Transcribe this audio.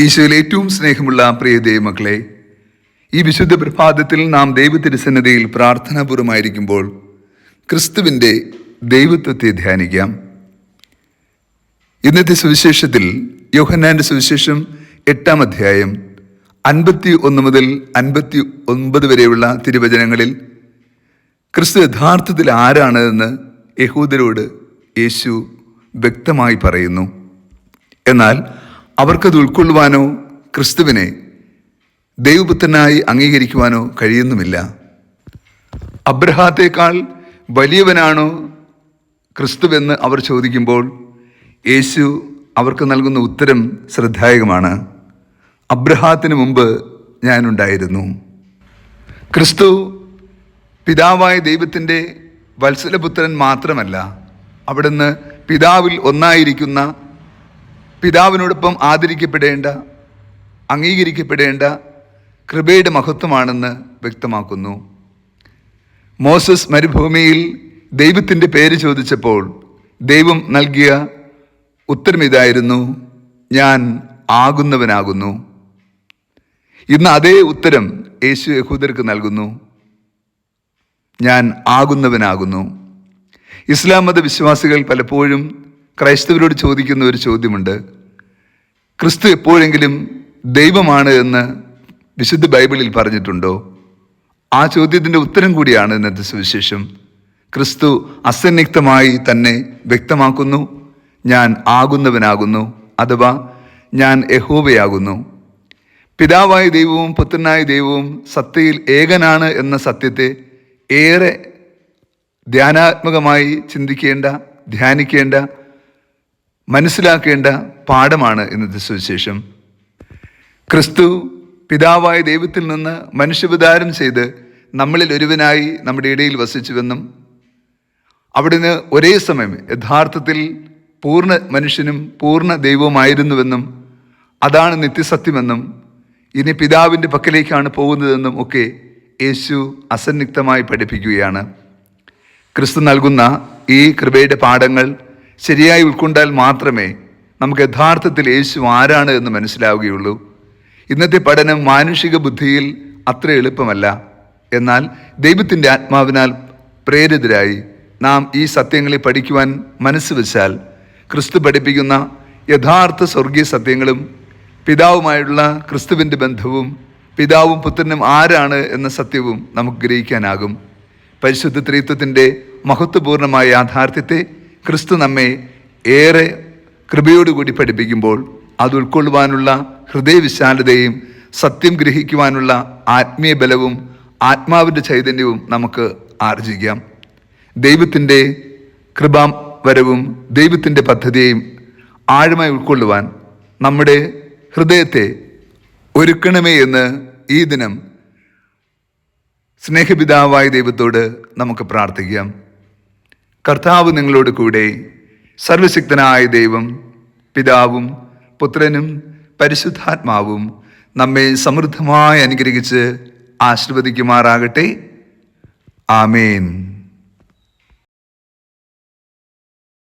ഈശോയിൽ ഏറ്റവും സ്നേഹമുള്ള പ്രിയ ദൈവമക്കളെ, ഈ വിശുദ്ധ പ്രഭാതത്തിൽ നാം ദൈവതിരുസന്നിധിയിൽ പ്രാർത്ഥനാപൂർവമായിരിക്കുമ്പോൾ ക്രിസ്തുവിൻ്റെ ദൈവത്വത്തെ ധ്യാനിക്കാം. ഇന്നത്തെ സുവിശേഷത്തിൽ യോഹന്നാന്റെ സുവിശേഷം 8-ാം അധ്യായം 51 മുതൽ 59 വരെയുള്ള തിരുവചനങ്ങളിൽ ക്രിസ്തു യഥാർത്ഥത്തിൽ ആരാണ് എന്ന് യഹൂദരോട് യേശു വ്യക്തമായി പറയുന്നു. എന്നാൽ അവർക്കത് ഉൾക്കൊള്ളുവാനോ ക്രിസ്തുവിനെ ദൈവപുത്രനായി അംഗീകരിക്കുവാനോ കഴിയുന്നുമില്ല. അബ്രഹാത്തേക്കാൾ വലിയവനാണോ ക്രിസ്തുവെന്ന് അവർ ചോദിക്കുമ്പോൾ യേശു അവർക്ക് നൽകുന്ന ഉത്തരം ശ്രദ്ധായകമാണ്. അബ്രഹാത്തിന് മുമ്പ് ഞാനുണ്ടായിരുന്നു. ക്രിസ്തു പിതാവായ ദൈവത്തിൻ്റെ വത്സലപുത്രൻ മാത്രമല്ല, അവിടുന്ന് പിതാവിൽ ഒന്നായിരിക്കുന്ന, പിതാവിനോടൊപ്പം ആദരിക്കപ്പെടേണ്ട, അംഗീകരിക്കപ്പെടേണ്ട കൃപയുടെ മഹത്വമാണെന്ന് വ്യക്തമാക്കുന്നു. മോസസ് മരുഭൂമിയിൽ ദൈവത്തിൻ്റെ പേര് ചോദിച്ചപ്പോൾ ദൈവം നൽകിയ ഉത്തരം ഇതായിരുന്നു: ഞാൻ ആകുന്നവനാകുന്നു. ഇന്ന് അതേ ഉത്തരം യേശു യഹൂദർക്ക് നൽകുന്നു: ഞാൻ ആകുന്നവനാകുന്നു. ഇസ്ലാം മത വിശ്വാസികൾ പലപ്പോഴും ക്രൈസ്തവരോട് ചോദിക്കുന്ന ഒരു ചോദ്യമുണ്ട്: ക്രിസ്തു എപ്പോഴെങ്കിലും ദൈവമാണ് എന്ന് വിശുദ്ധ ബൈബിളിൽ പറഞ്ഞിട്ടുണ്ടോ? ആ ചോദ്യത്തിൻ്റെ ഉത്തരം കൂടിയാണ് ഇന്നത്തെ സുവിശേഷം. ക്രിസ്തു അസന്നിഗ്ധമായി തന്നെ വ്യക്തമാക്കുന്നു: ഞാൻ ആകുന്നവനാകുന്നു, അഥവാ ഞാൻ യഹോവയാകുന്നു. പിതാവായ ദൈവവും പുത്രനായ ദൈവവും സത്യയിൽ ഏകനാണ് എന്ന സത്യത്തെ ഏറെ ധ്യാനാത്മകമായി ചിന്തിക്കേണ്ട, ധ്യാനിക്കേണ്ട, മനസ്സിലാക്കേണ്ട പാഠമാണ് ഇന്നത്തെ സുവിശേഷം. ക്രിസ്തു പിതാവായ ദൈവത്തിൽ നിന്ന് മനുഷ്യാവതാരം ചെയ്ത് നമ്മളിൽ ഒരുവനായി നമ്മുടെ ഇടയിൽ വസിച്ചുവെന്നും അവിടുന്ന് ഒരേ സമയം യഥാർത്ഥത്തിൽ പൂർണ്ണ മനുഷ്യനും പൂർണ്ണ ദൈവവുമായിരുന്നുവെന്നും അതാണ് നിത്യസത്യമെന്നും ഇനി പിതാവിൻ്റെ പക്കലേക്കാണ് പോകുന്നതെന്നും ഒക്കെ യേശു അസന്നിഗ്ധമായി പഠിപ്പിക്കുകയാണ്. ക്രിസ്തു നൽകുന്ന ഈ കൃപയുടെ പാഠങ്ങൾ ശരിയായി ഉൾക്കൊണ്ടാൽ മാത്രമേ നമുക്ക് യഥാർത്ഥത്തിൽ യേശു ആരാണ് എന്ന് മനസ്സിലാവുകയുള്ളൂ. ഇന്നത്തെ പഠനം മാനുഷിക ബുദ്ധിയിൽ അത്ര എളുപ്പമല്ല. എന്നാൽ ദൈവത്തിൻ്റെ ആത്മാവിനാൽ പ്രേരിതരായി നാം ഈ സത്യങ്ങളെ പഠിക്കുവാൻ മനസ്സ് വെച്ചാൽ ക്രിസ്തു പഠിപ്പിക്കുന്ന യഥാർത്ഥ സ്വർഗീയ സത്യങ്ങളും പിതാവുമായുള്ള ക്രിസ്തുവിൻ്റെ ബന്ധവും പിതാവും പുത്രനും ആരാണ് എന്ന സത്യവും നമുക്ക് ഗ്രഹിക്കാനാകും. പരിശുദ്ധ ത്രിത്വത്തിൻ്റെ മഹത്വപൂർണമായ യാഥാർത്ഥ്യത്തെ ക്രിസ്തു നമ്മെ ഏറെ കൃപയോടുകൂടി പഠിപ്പിക്കുമ്പോൾ അത് ഉൾക്കൊള്ളുവാനുള്ള ഹൃദയവിശാലതയും സത്യം ഗ്രഹിക്കുവാനുള്ള ആത്മീയ ബലവും ആത്മാവിൻ്റെ ചൈതന്യവും നമുക്ക് ആർജിക്കാം. ദൈവത്തിൻ്റെ കൃപാവരവും ദൈവത്തിൻ്റെ പദ്ധതിയെയും ആഴമായി ഉൾക്കൊള്ളുവാൻ നമ്മുടെ ഹൃദയത്തെ ഒരുക്കണമേ എന്ന് ഈ ദിനം സ്നേഹപിതാവായ ദൈവത്തോട് നമുക്ക് പ്രാർത്ഥിക്കാം. കർത്താവ് നിങ്ങളോട് കൂടെ. സർവശക്തനായ ദൈവം പിതാവും പുത്രനും പരിശുദ്ധാത്മാവും നമ്മെ സമൃദ്ധമായി അനുഗ്രഹിച്ച് ആശീർവദിക്കുമാറാകട്ടെ. ആമേൻ.